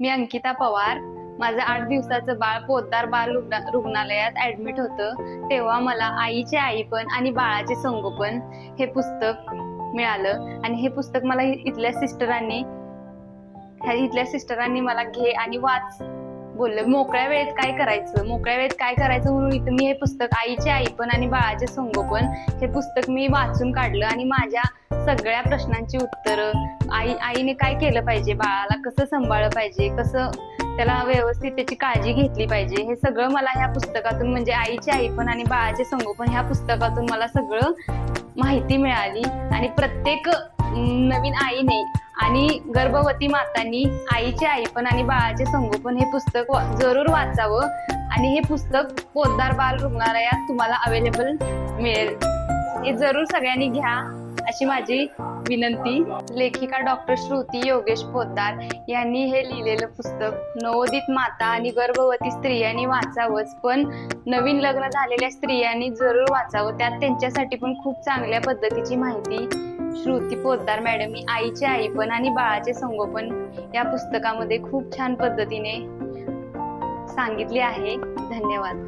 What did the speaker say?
मी अंकिता पवार. माझं 8 दिवसाचं बाळ पोद्दार बाल रुग्णालयात ऍडमिट होतं. तेव्हा मला आईचे आईपण आणि बाळाचे संगोपन हे पुस्तक मिळालं आणि हे पुस्तक मला इथल्या सिस्टरांनी मला घे आणि वाच बोलले. मोकळ्या वेळेत काय करायचं म्हणून इथं मी हे पुस्तक आईचे आईपण आणि बाळाचे संगोपन हे पुस्तक मी वाचून काढलं आणि माझ्या सगळ्या प्रश्नांची उत्तरं, आईने काय केलं पाहिजे, बाळाला कसं सांभाळलं पाहिजे, कसं त्याला व्यवस्थित त्याची काळजी घेतली पाहिजे, हे सगळं मला ह्या पुस्तकातून म्हणजे आईचे आईपण आणि बाळाचे संगोपन ह्या पुस्तकातून मला सगळं माहिती मिळाली. आणि प्रत्येक नवीन आईने आणि गर्भवती मातांनी आईचे आईपण आणि बाळाचे संगोपन हे पुस्तक जरूर वाचावं. आणि हे पुस्तक पोद्दार बाल रुग्णालयात तुम्हाला अवेलेबल मिळेल. हे जरूर सगळ्यांनी घ्या अशी माझी विनंती. लेखिका डॉक्टर श्रुती योगेश पोद्दार यांनी हे लिहिलेलं पुस्तक नवोदित माता आणि गर्भवती स्त्रियांनी वाचावंच, पण नवीन लग्न झालेल्या स्त्रियांनी जरूर वाचावं. त्यात त्यांच्यासाठी पण खूप चांगल्या पद्धतीची माहिती श्रुती पोद्दार मॅडमनी आईचे आईपण आणि बाळाचे संगोपन या पुस्तकामध्ये खूप छान पद्धतीने सांगितले आहे. धन्यवाद.